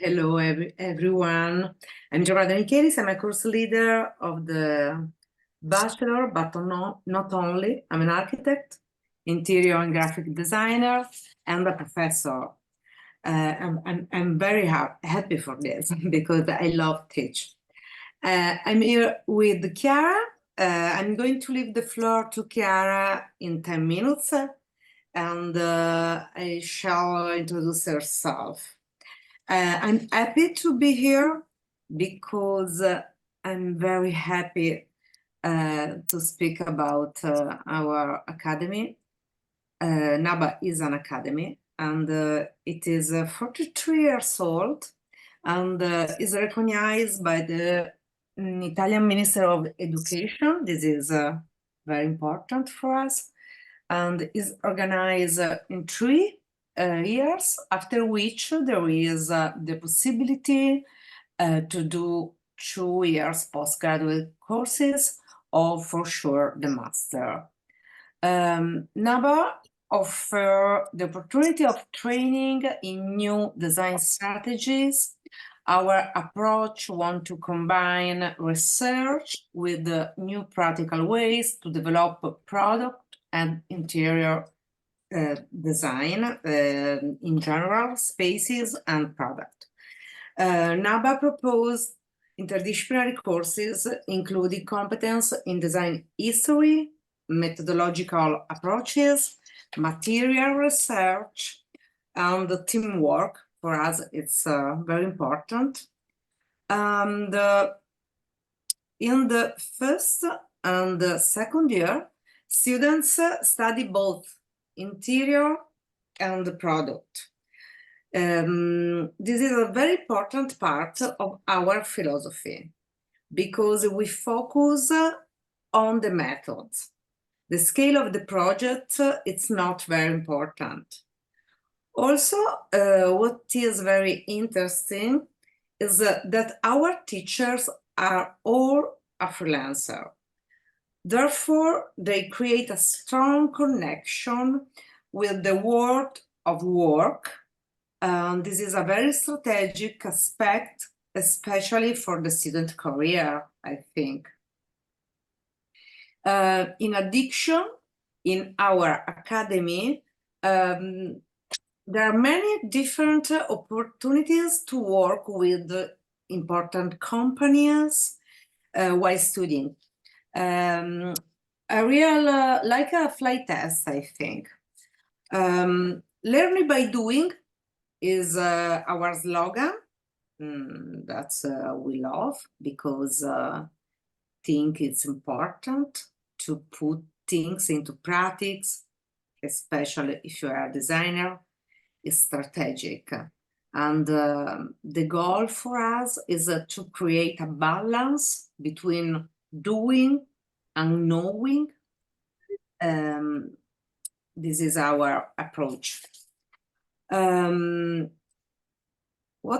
Hello, everyone. I'm Giovanna Michelis. I'm a course leader of the bachelor, but not only. I'm an architect, interior and graphic designer, and a professor. I'm very happy for this because I love teach. I'm here with Chiara. I'm going to leave the floor to Chiara in 10 minutes, and I shall introduce herself. I'm happy to be here because I'm very happy to speak about our academy. Naba is an academy, and it is 43 years old and is recognized by the Italian Minister of Education. This is very important for us, and is organized in 3 years, after which there is the possibility to do 2 years postgraduate courses or for sure the master. NABA offer the opportunity of training in new design strategies. Our approach wants to combine research with new practical ways to develop product and interior design in general, spaces and product. NABA proposed interdisciplinary courses including competence in design history, methodological approaches, material research, and teamwork. For us, it's very important. And in the first and the second year, students study both interior and the product. This is a very important part of our philosophy because we focus on the methods. The scale of the project, it's not very important. Also, what is very interesting is that our teachers are all a freelancer. Therefore, they create a strong connection with the world of work. This is a very strategic aspect, especially for the student career, I think. In addition, in our academy, there are many different opportunities to work with important companies while studying. A real, like a flight test, I think. Learning by doing is our slogan. That's we love because think it's important to put things into practice, especially if you are a designer, is strategic. And the goal for us is to create a balance between doing and knowing. This is our approach. What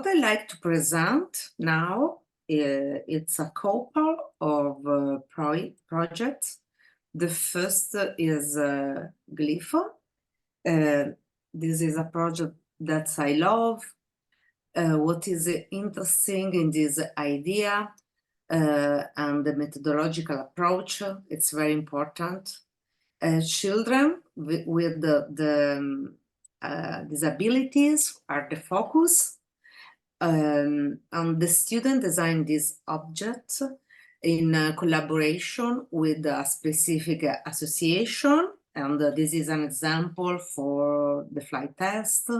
I like to present now, it's a couple of projects. The first is Glypho. This is a project that I love. What is interesting in this idea and the methodological approach, it's very important. Children with the disabilities are the focus. And the student designed this object in collaboration with a specific association. And this is an example for the flight test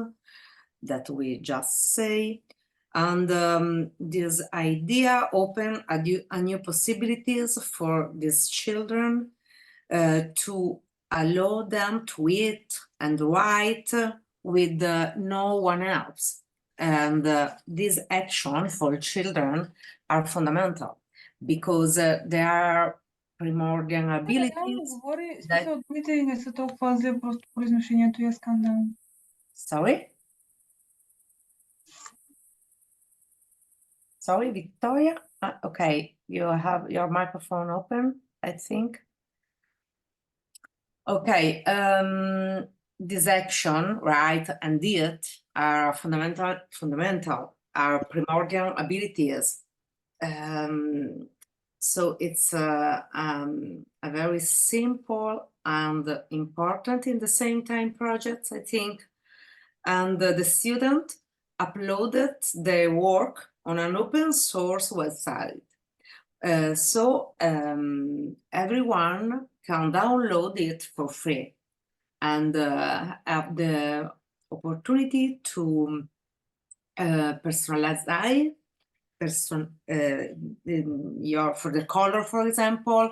that we just say. And this idea opened a new possibilities for these children to allow them to eat and write with no one else. And these actions for children are fundamental because they are primordial abilities. Sorry? Sorry, Victoria? Okay, you have your microphone open, I think. Okay, this action, right, and it are fundamental our primordial abilities. So it's a very simple and important in the same time project, I think. And the student uploaded their work on an open source website. So everyone can download it for free and have the opportunity to personalize for the color, for example,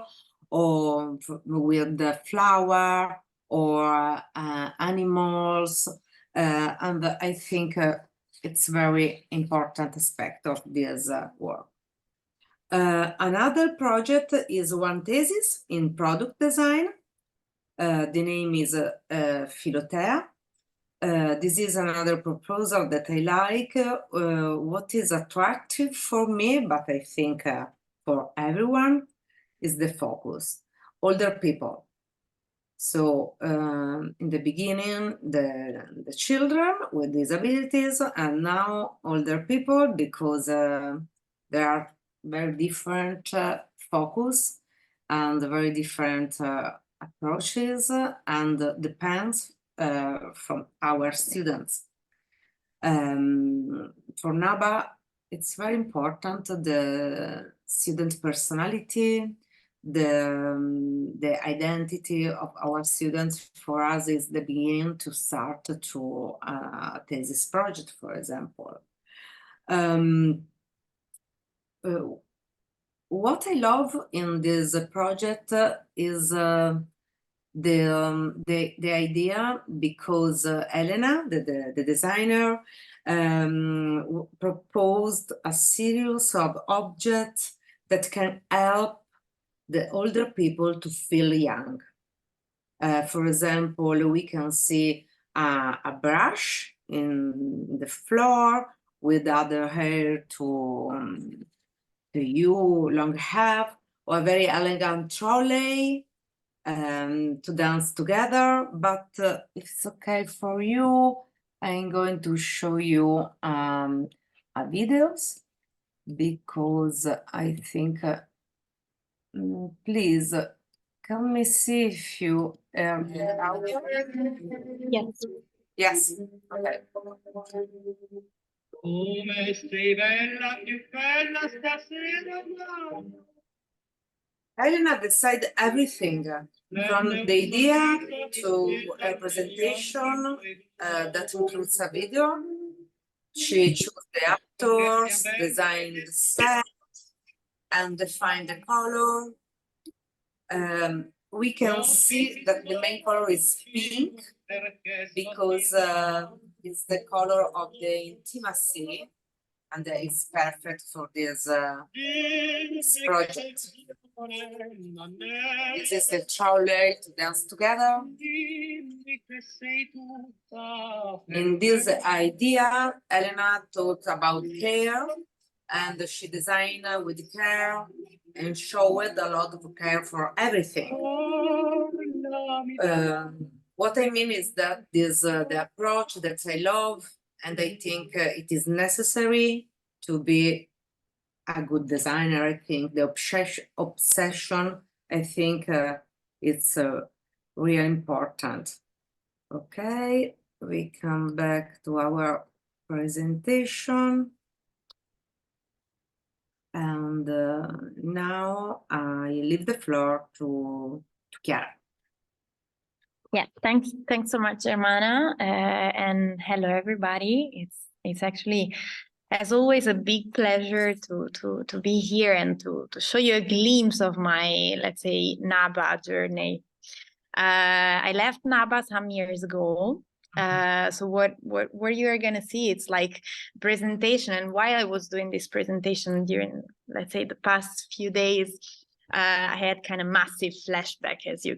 or with the flower or animals, and I think it's very important aspect of this work. Another project is one thesis in product design. The name is Philotea. This is another proposal that I like. What is attractive for me, but I think for everyone, is the focus. Older people. So in the beginning, the children with disabilities, and now older people, because there are very different focus and very different approaches, and depends from our students. For Naba, it's very important the student personality, the identity of our students. For us is the beginning to start to thesis project, for example. What I love in this project is the idea, because Elena, the designer, proposed a series of objects that can help the older people to feel young. For example, we can see a brush in the floor with other hair to you, long hair, or a very elegant trolley to dance together. But if it's okay for you, I'm going to show you videos, because I think, please, can we see if you the audio? Yes. Yes, okay. Come sei bella, più bella stasera, Elena decided everything, from the idea to a presentation that includes a video. She chose the actors, designed the set, and defined the color. We can see that the main color is pink, because it's the color of the intimacy, and it's perfect for this project. This is the trolley to dance together. In this idea, Elena thought about care, and she designed with care and showed a lot of care for everything. What I mean is that this the approach that I love, and I think it is necessary to be a good designer. I think the obsession, I think it's really important. Okay, we come back to our presentation. And now I leave the floor to Chiara. Yeah, thanks so much, Germana, and hello everybody. It's actually, as always, a big pleasure to be here and to show you a glimpse of my, let's say, Naba journey. I left Naba some years ago. So what you are gonna see, it's like presentation. And while I was doing this presentation during, let's say, the past few days, I had kind of massive flashback, as you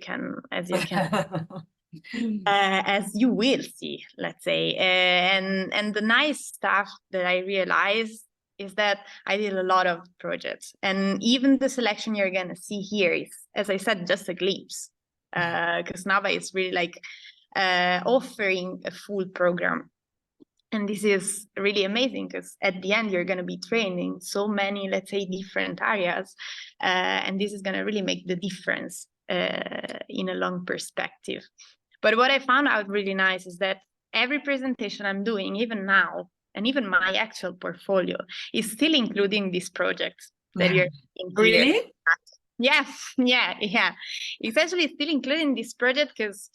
will see, let's say. And the nice stuff that I realized is that I did a lot of projects, and even the selection you're gonna see here is, as I said, just a glimpse, because Naba is really like offering a full program. And this is really amazing because at the end, you're going to be training so many, let's say, different areas. And this is going to really make the difference in a long perspective. But what I found out really nice is that every presentation I'm doing, even now, and even my actual portfolio, is still including these projects that you're seeing here. Really? Yeah. It's actually still including this project because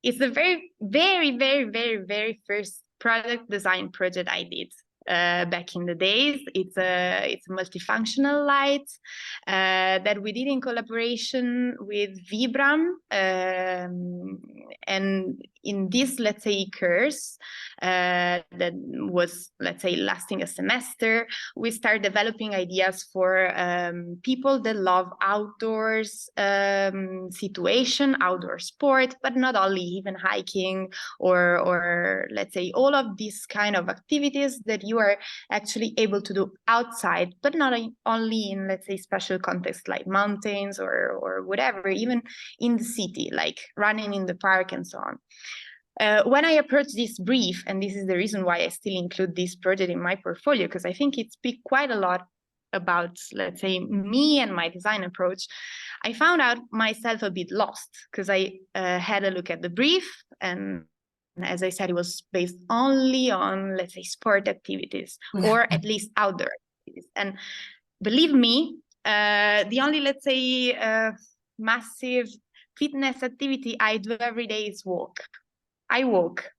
it's the very, very, very, very, very first product design project I did back in the days. It's a multifunctional light that we did in collaboration with Vibram. And in this, let's say, course that was, let's say, lasting a semester, we started developing ideas for people that love outdoors situation, outdoor sport, but not only, even hiking or let's say all of these kind of activities that you are actually able to do outside, but not only in, let's say, special contexts like mountains or whatever, even in the city, like running in the park and so on. When I approached this brief, and this is the reason why I still include this project in my portfolio, because I think it speaks quite a lot about, let's say, me and my design approach, I found out myself a bit lost because I had a look at the brief, and as I said, it was based only on, let's say, sport activities or at least outdoor activities. And believe me, the only, let's say, massive fitness activity I do every day is walk. I walk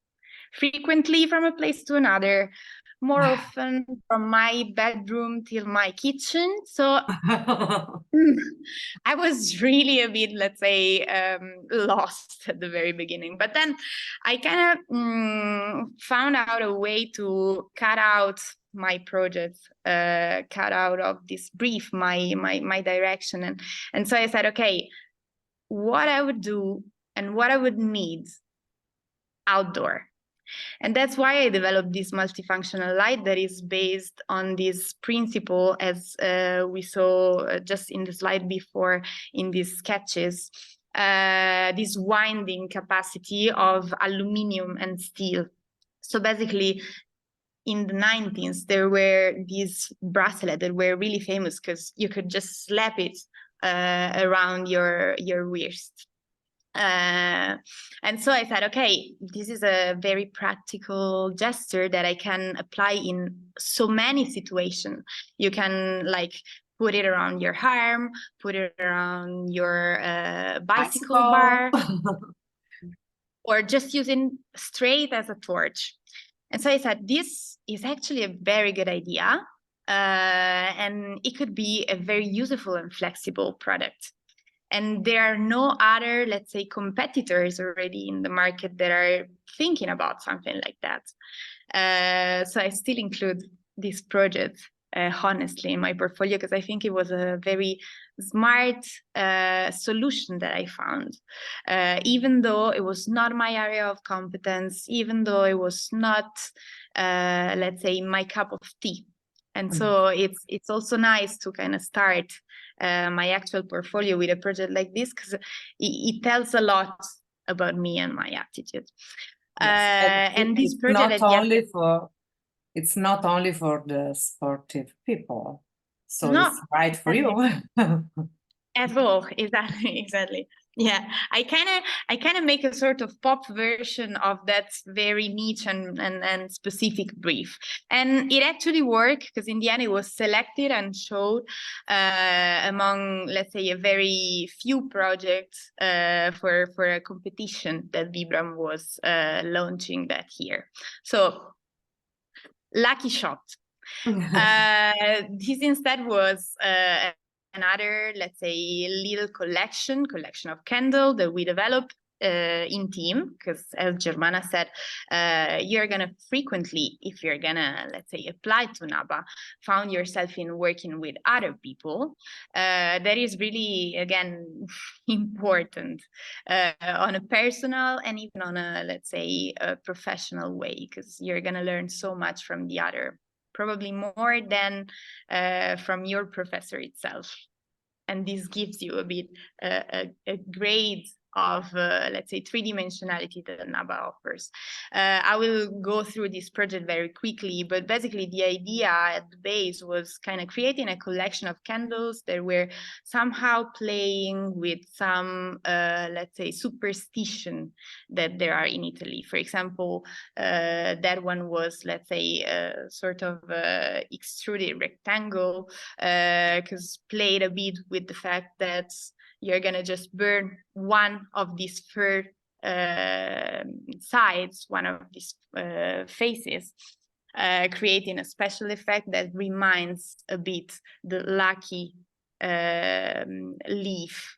frequently from a place to another, more often from my bedroom till my kitchen. So I was really a bit, let's say, lost at the very beginning. But then I kind of found out a way to cut out my project, cut out of this brief, my direction. And so I said, okay, what I would do and what I would need outdoor. And that's why I developed this multifunctional light that is based on this principle, as we saw just in the slide before in these sketches, this winding capacity of aluminum and steel. So basically, in the 90s, there were these bracelets that were really famous because you could just slap it around your wrist. And so I said, okay, this is a very practical gesture that I can apply in so many situations. You can like put it around your arm, put it around your bicycle bar, or just using straight as a torch. And so I said, this is actually a very good idea. And it could be a very useful and flexible product. And there are no other, let's say, competitors already in the market that are thinking about something like that. So I still include this project, honestly, in my portfolio, because I think it was a very smart solution that I found. Even though it was not my area of competence, even though it was not, let's say, my cup of tea. And so it's also nice to kind of start my actual portfolio with a project like this, because it tells a lot about me and my attitude. Yes, and this it's project, it's not only for the sportive people, so no, it's right for you. At all, exactly. Yeah, I kind of make a sort of pop version of that very niche and specific brief, and it actually worked because in the end it was selected and showed among, let's say, a very few projects for a competition that Vibram was launching that year. So lucky shot. This instead was another, let's say, little collection of candle that we developed in team, because as Germana said, you're gonna frequently, if you're gonna, let's say, apply to Naba, found yourself in working with other people. That is really, again, important on a personal and even on a, let's say, a professional way, because you're gonna learn so much from the other, probably more than from your professor itself. And this gives you a bit a great of, let's say, three-dimensionality that Naba offers. I will go through this project very quickly, but basically the idea at the base was kind of creating a collection of candles that were somehow playing with some, let's say, superstition that there are in Italy. For example, that one was, let's say, a sort of extruded rectangle, because played a bit with the fact that you're gonna just burn one of these sides, one of these faces, creating a special effect that reminds a bit the lucky leaf.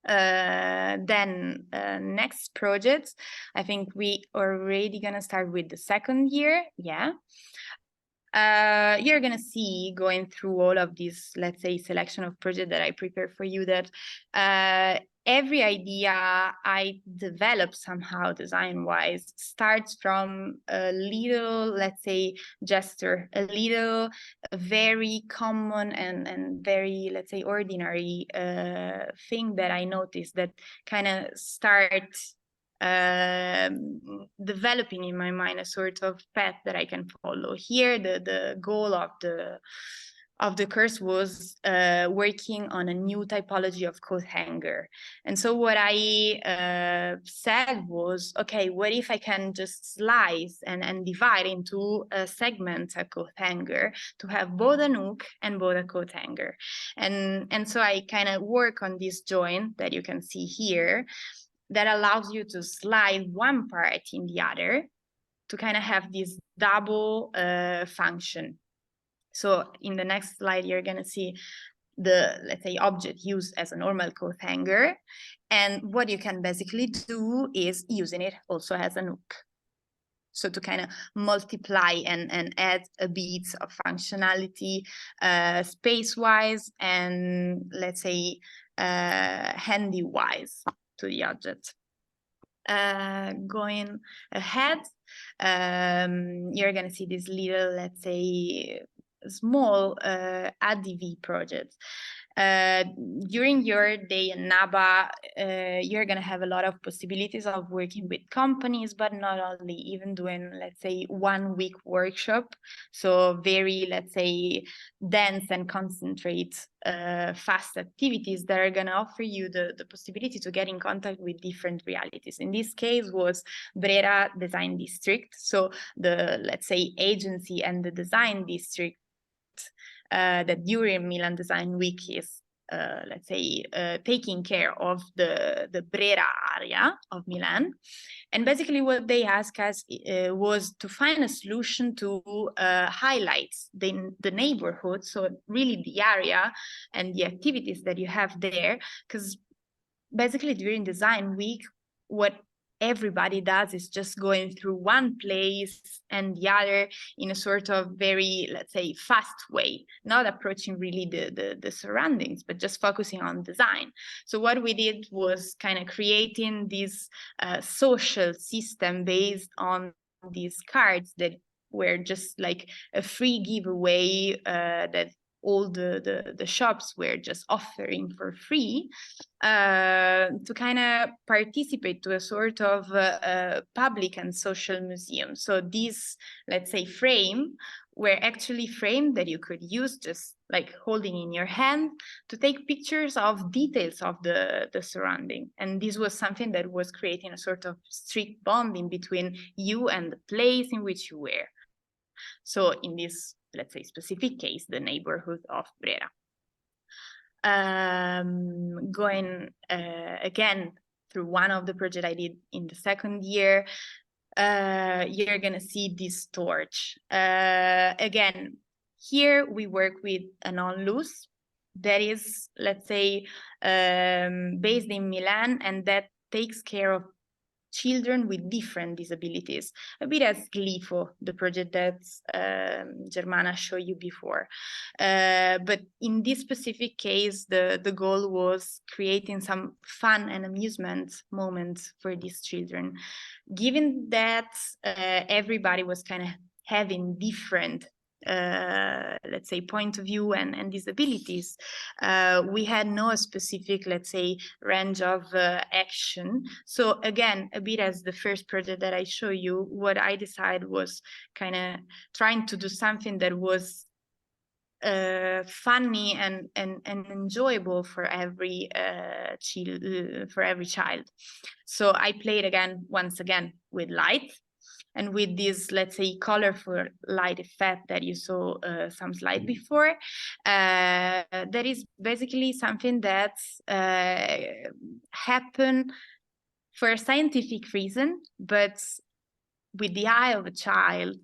Then next project, I think we already gonna start with the second year, yeah. You're gonna see, going through all of this, let's say, selection of projects that I prepared for you, that every idea I develop somehow design-wise starts from a little, let's say, gesture, a little very common and very, let's say, ordinary thing that I noticed that kind of starts developing in my mind a sort of path that I can follow. Here, the goal of the course was working on a new typology of coat hanger. And so what I said was, okay, what if I can just slice and divide into a segment a coat hanger to have both a hook and both a coat hanger. And so I kind of work on this joint that you can see here, that allows you to slide one part in the other to kind of have this double function. So in the next slide, you're going to see the, let's say, object used as a normal coat hanger. And what you can basically do is using it also as a hook. So to kind of multiply and add a bit of functionality space-wise and, let's say, handy-wise to the object. Going ahead, you're going to see this little, let's say, small ADV project. During your day in Naba, you're going to have a lot of possibilities of working with companies, but not only, even doing, let's say, 1 week workshop. So very, let's say, dense and concentrate fast activities that are going to offer you the possibility to get in contact with different realities. In this case was Brera Design District. So the, let's say, agency and the design district that during Milan Design Week is, let's say, taking care of the Brera area of Milan. And basically what they asked us was to find a solution to highlight the neighborhood, so really the area and the activities that you have there, because basically during Design Week, what everybody does is just going through one place and the other in a sort of very, let's say, fast way, not approaching really the surroundings, but just focusing on design. So what we did was kind of creating this social system based on these cards that were just like a free giveaway that all the shops were just offering for free, to kind of participate to a sort of public and social museum. So these, let's say, frame were actually framed that you could use just like holding in your hand to take pictures of details of the surrounding. And this was something that was creating a sort of strict bonding between you and the place in which you were. So in this, let's say, specific case, the neighborhood of Brera. Going again through one of the projects I did in the second year, you're gonna see this torch. Again, here we work with an on-loose that is, let's say, based in Milan, and that takes care of children with different disabilities, a bit as Glifo, the project that Germana showed you before. But in this specific case, the goal was creating some fun and amusement moments for these children. Given that everybody was kind of having different let's say, point of view and disabilities, we had no specific, let's say, range of action. So again, a bit as the first project that I show you, what I decided was kind of trying to do something that was funny and enjoyable for every child. So I played once again with light, and with this, let's say, colorful light effect that you saw some slide before. That is basically something that happened for a scientific reason, but with the eye of a child,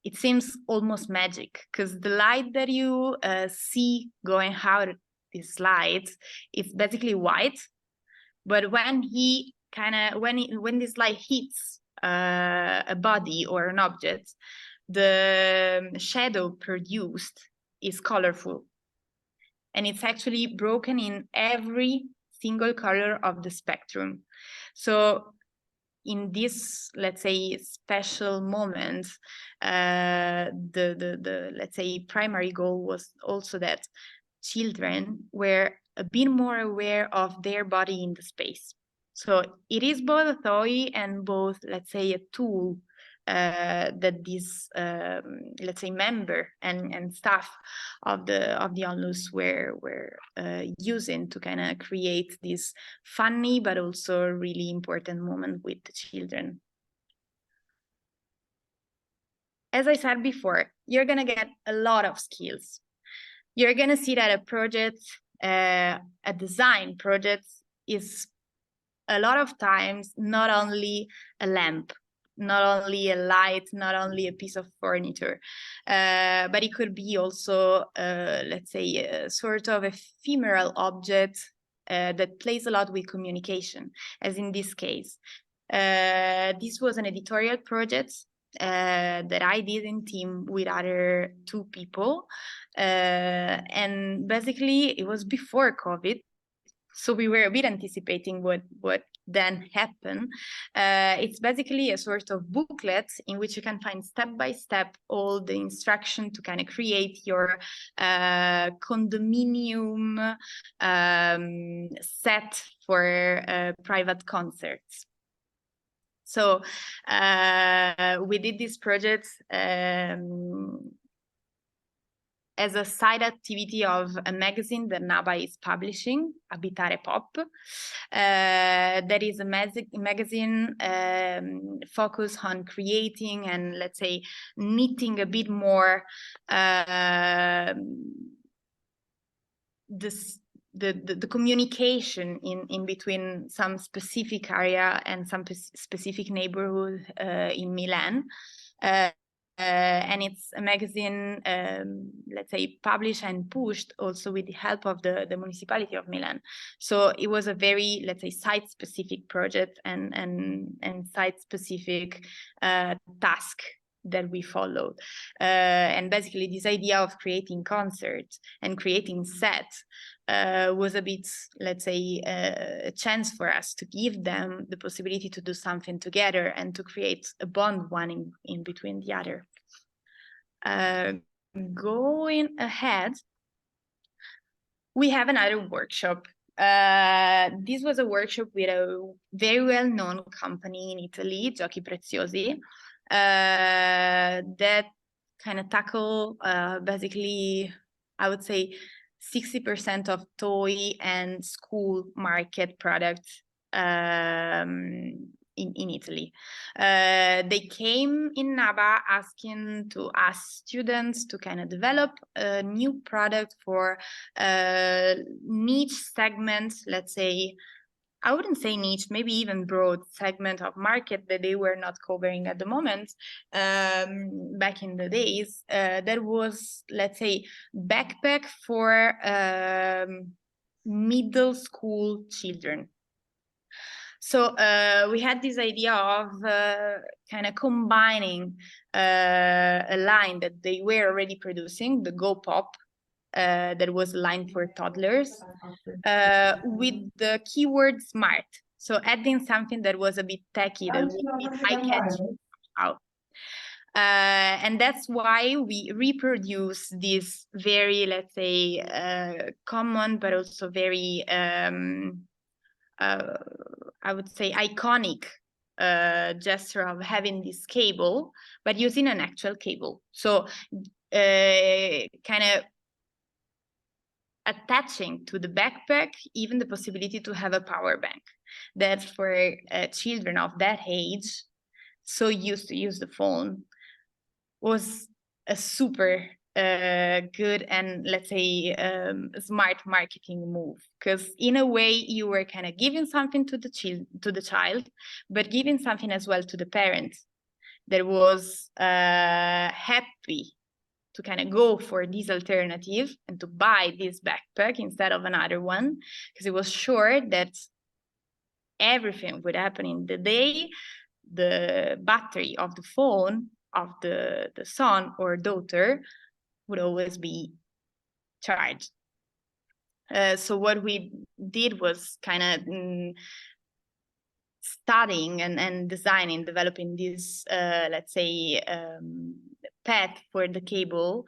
it seems almost magic, because the light that you see going out of this light is basically white, but when when this light hits a body or an object, the shadow produced is colorful, and it's actually broken in every single color of the spectrum. So in this, let's say, special moment, the let's say primary goal was also that children were a bit more aware of their body in the space. So it is both a toy and both, let's say, a tool that this, let's say, member and staff of the onlus were using to kind of create this funny but also really important moment with the children. As I said before, you're gonna get a lot of skills. You're gonna see that a project, a design project, is a lot of times not only a lamp, not only a light, not only a piece of furniture, but it could be also, let's say, a sort of ephemeral object that plays a lot with communication, as in this case. This was an editorial project that I did in team with other 2 people. And basically it was before COVID. So we were a bit anticipating what then happened. It's basically a sort of booklet in which you can find step by step all the instruction to kind of create your condominium set for private concerts. So we did this project as a side activity of a magazine that Naba is publishing, Abitare Pop. That is a magazine focused on creating and, let's say, knitting a bit more the communication in between some specific area and some specific neighborhood in Milan. And it's a magazine, let's say, published and pushed also with the help of the municipality of Milan. So it was a very, let's say, site-specific project and site-specific task that we followed. And basically this idea of creating concerts and creating sets was a bit, let's say, a chance for us to give them the possibility to do something together and to create a bond one in between the other. Going ahead, we have another workshop. This was a workshop with a very well-known company in Italy, Giochi Preziosi, that kind of tackle basically, I would say, 60% of toy and school market products in Italy. They came in Naba asking to us students to kind of develop a new product for niche segments, let's say, I wouldn't say niche, maybe even broad segment of market that they were not covering at the moment. Back in the days, there was, let's say, backpack for middle school children. So we had this idea of kind of combining a line that they were already producing, the Go Pop, that was a line for toddlers, with the keyword smart. So adding something that was a bit techy, that would be eye-catching out. And that's why we reproduce this very, let's say, common, but also very, I would say, iconic gesture of having this cable, but using an actual cable. So kind of attaching to the backpack even the possibility to have a power bank. That for children of that age, so used to use the phone, was a super good and, let's say, smart marketing move, because in a way you were kind of giving something to the child, but giving something as well to the parent that was happy to kind of go for this alternative and to buy this backpack instead of another one, because it was sure that everything would happen in the day. The battery of the phone of the son or daughter would always be charged. So what we did was kind of studying and designing, developing this, let's say, path for the cable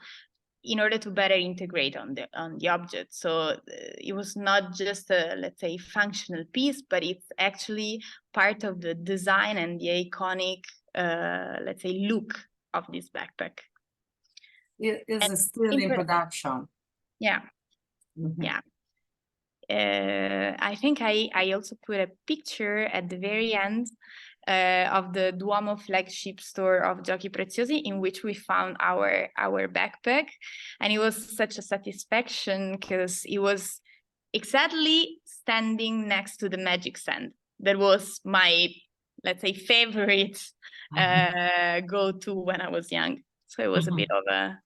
in order to better integrate on the object. So it was not just a, let's say, functional piece, but it's actually part of the design and the iconic, let's say, look of this backpack. It is still in production. Yeah. Mhm. Yeah. I think I also put a picture at the very end of the Duomo flagship store of Giochi Preziosi, in which we found our backpack, and it was such a satisfaction because it was exactly standing next to the magic sand. That was my, let's say, favorite go-to when I was young. So it was a bit of a,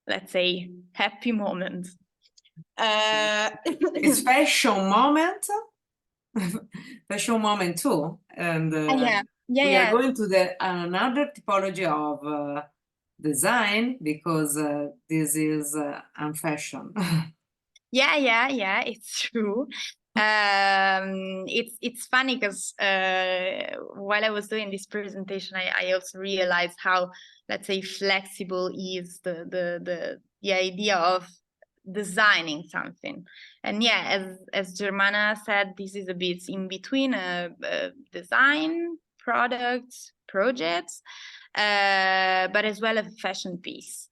let's say, happy moment. It's fashion moment. Fashion moment too. And we are going to the another typology of design, because this is unfashion. Yeah, it's true. It's funny because while I was doing this presentation, I also realized how, let's say, flexible is the idea of designing something. And yeah, as Germana said, this is a bit in between a design projects, but as well as a fashion piece.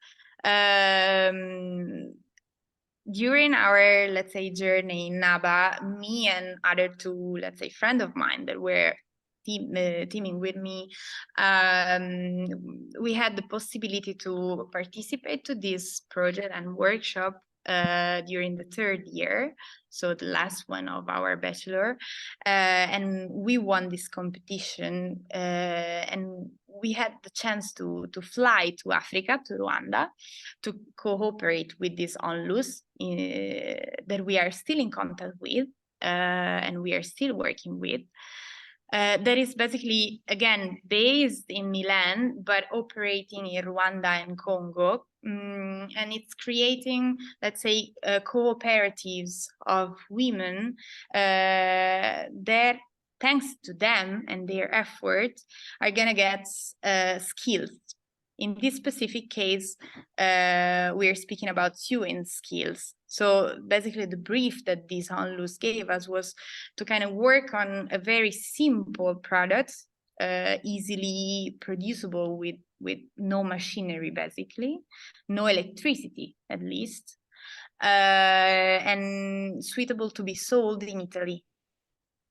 During our, let's say, journey in Naba, me and other two, let's say, friends of mine that were teaming with me, we had the possibility to participate to this project and workshop during the third year, so the last one of our bachelor, and we won this competition, and we had the chance to fly to Africa, to Rwanda, to cooperate with this onlus that we are still in contact with, and we are still working with. That is basically, again, based in Milan, but operating in Rwanda and Congo. And it's creating, let's say, cooperatives of women that, thanks to them and their effort, are going to get skills. In this specific case, we're speaking about sewing skills. So basically the brief that this onlus gave us was to kind of work on a very simple product, easily producible with no machinery, basically, no electricity at least, and suitable to be sold in Italy.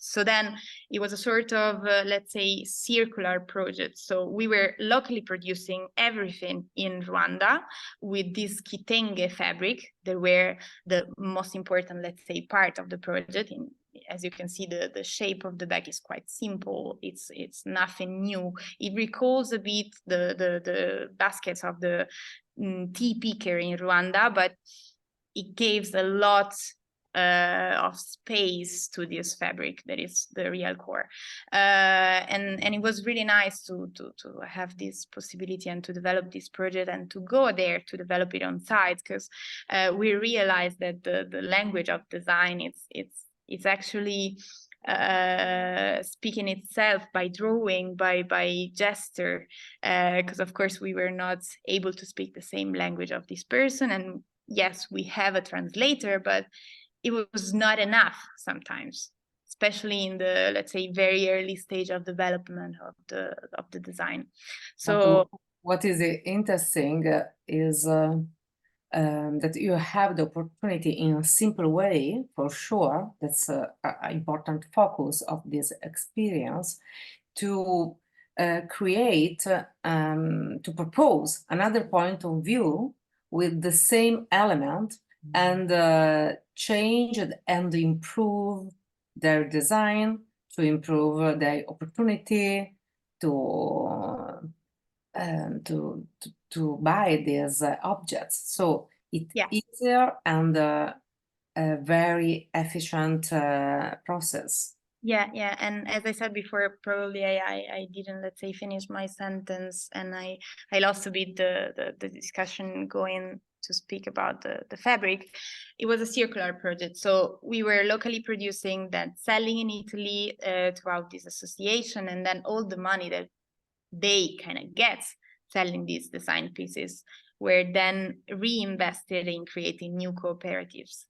So then it was a sort of, let's say, circular project. So we were locally producing everything in Rwanda with this kitenge fabric that were the most important, let's say, part of the project. As you can see, the shape of the bag is quite simple. It's nothing new. It recalls a bit the baskets of the tea picker in Rwanda, but it gives a lot of space to this fabric that is the real core, and it was really nice to have this possibility and to develop this project and to go there to develop it on site, because we realized that the language of design it's actually speaking itself by drawing, by gesture, because of course we were not able to speak the same language of this person. And yes, we have a translator, but it was not enough sometimes, especially in the, let's say, very early stage of development of the design. So what is interesting is that you have the opportunity in a simple way, for sure. That's an important focus of this experience, to create, to propose another point of view with the same element, and change and improve their design, to improve their opportunity to buy these objects. So it's easier and a very efficient process. Yeah. And as I said before, probably I didn't, let's say, finish my sentence, and I lost a bit the discussion going to speak about the fabric. It was a circular project. So we were locally producing, then selling in Italy throughout this association, and then all the money that they kind of get selling these design pieces were then reinvested in creating new cooperatives.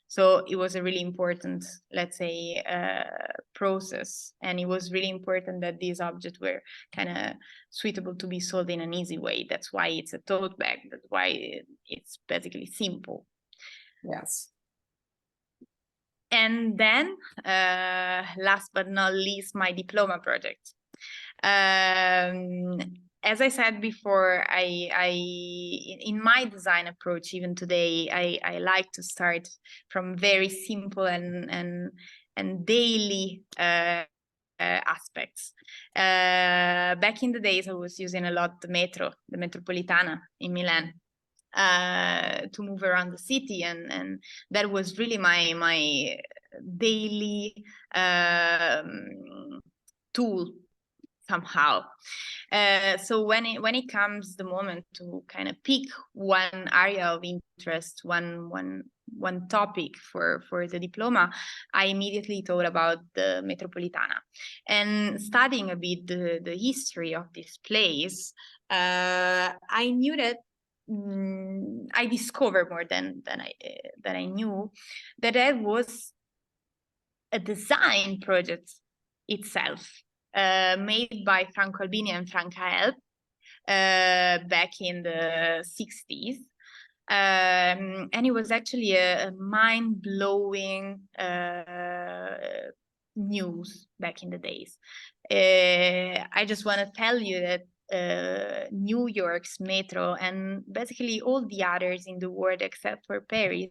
So it was a really important, let's say, process. And it was really important that these objects were kind of suitable to be sold in an easy way. That's why it's a tote bag. That's why it's basically simple. Yes. And then, last but not least, my diploma project. As I said before, in my design approach, even today, I like to start from very simple and daily aspects. Back in the days, I was using a lot the metro, the Metropolitana in Milan, to move around the city, and that was really my daily tool somehow. So when it comes the moment to kind of pick one area of interest, one topic for the diploma, I immediately thought about the Metropolitana. And studying a bit the history of this place, I knew that I discovered more than I knew that it was a design project itself, made by Franco Albini and Franca Help back in the 60s. And it was actually a mind-blowing news back in the days. I just want to tell you that New York's metro and basically all the others in the world except for Paris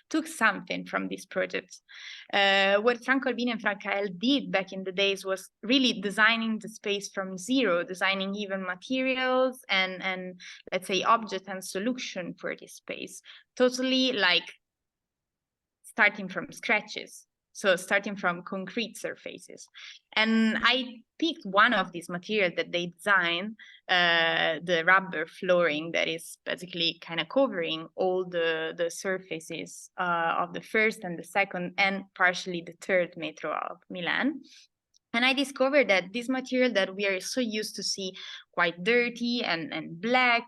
took something from this project. What Franco Albini and Franca Help did back in the days was really designing the space from zero, designing even materials and let's say object and solution for this space, totally like starting from scratches. So starting from concrete surfaces. And I picked one of these materials that they designed, the rubber flooring that is basically kind of covering all the surfaces of the first and the second and partially the third metro of Milan. And I discovered that this material that we are so used to see quite dirty and black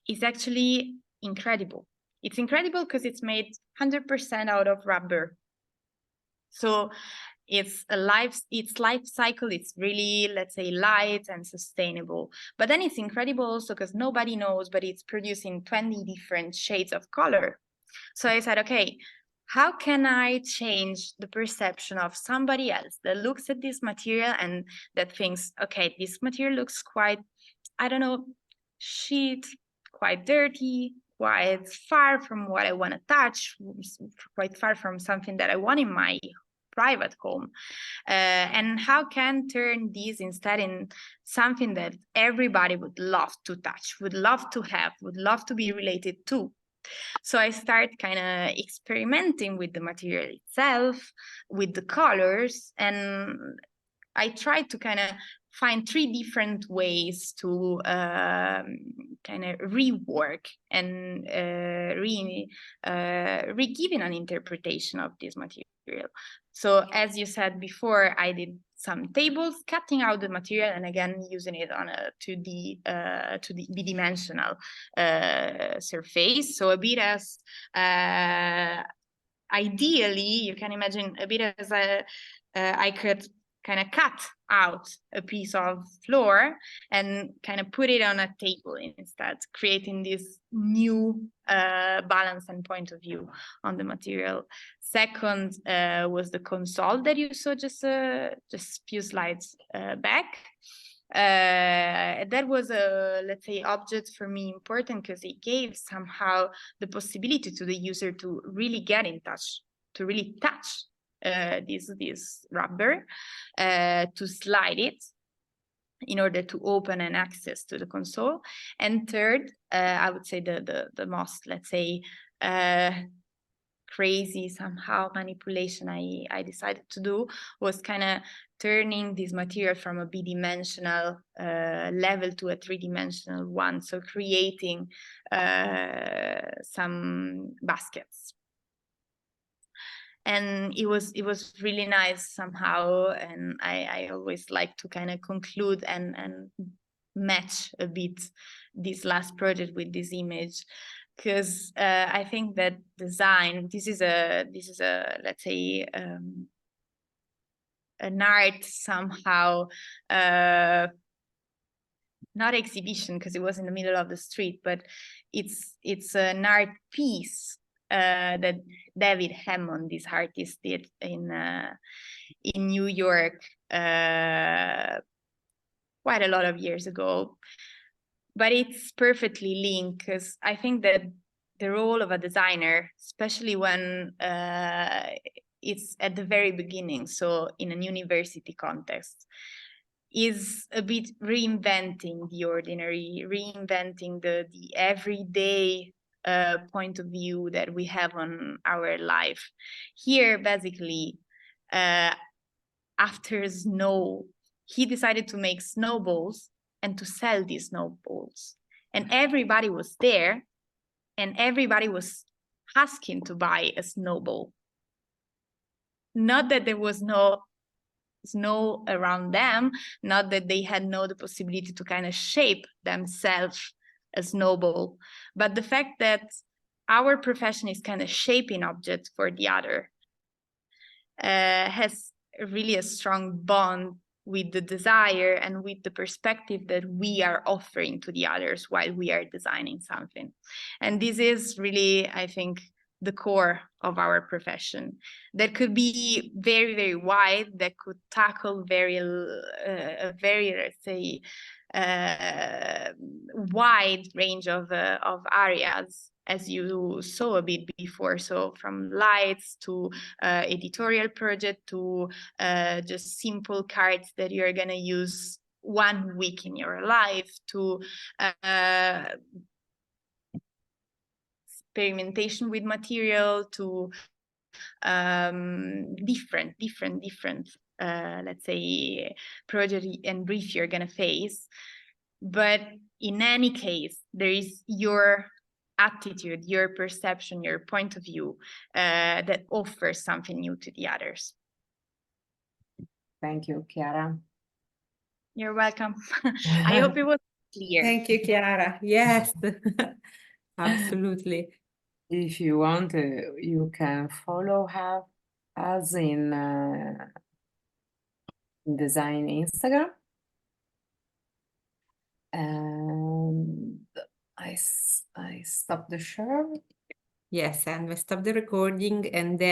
is actually incredible. It's incredible because it's made 100% out of rubber. So its life cycle, it's really, let's say, light and sustainable. But then it's incredible also because nobody knows, but it's producing 20 different shades of color. So I said, okay, how can I change the perception of somebody else that looks at this material and that thinks, okay, this material looks quite, I don't know, shit, quite dirty, quite far from what I want to touch, quite far from something that I want in my private home. And how can turn this instead in something that everybody would love to touch, would love to have, would love to be related to. So I start kind of experimenting with the material itself, with the colors, and I tried to kind of find 3 different ways to kind of rework and re-giving an interpretation of this material. So as you said before, I did some tables, cutting out the material and again using it on a 2D bidimensional surface. So a bit as ideally, you can imagine a bit as I could kind of cut out a piece of floor and kind of put it on a table instead, creating this new balance and point of view on the material. Second was the console that you saw just a few slides back. That was a, let's say, object for me important because it gave somehow the possibility to the user to really get in touch, to really touch this rubber, to slide it in order to open and access to the console. And third, I would say the most, let's say, crazy somehow manipulation I decided to do was kind of turning this material from a bidimensional level to a 3-dimensional one, so creating some baskets. And it was really nice somehow, and I always like to kind of conclude and match a bit this last project with this image, because I think that design, this is a let's say an art somehow, not exhibition because it was in the middle of the street, but it's an art piece that David Hammond, this artist, did in New York quite a lot of years ago. But it's perfectly linked because I think that the role of a designer, especially when it's at the very beginning, so in a university context, is a bit reinventing the ordinary, reinventing the everyday point of view that we have on our life. Here, basically, after snow, he decided to make snowballs and to sell these snowballs. And everybody was there, and everybody was asking to buy a snowball. Not that there was no snow around them, not that they had the possibility to kind of shape themselves a snowball, but the fact that our profession is kind of shaping objects for the other has really a strong bond with the desire and with the perspective that we are offering to the others while we are designing something. And this is really, I think, the core of our profession. That could be very, very wide, that could tackle a very, let's say, wide range of areas, as you saw a bit before. So from lights to editorial project to just simple cards that you're gonna use 1 week in your life, to experimentation with material, to different let's say project and brief you're gonna face. But in any case, there is your attitude, your perception, your point of view that offers something new to the others. Thank you, Chiara. You're welcome. I hope it was clear. Thank you, Chiara. Yes, absolutely. If you want, you can follow us in Design Instagram. And I stopped the share. Yes, and we stop the recording and then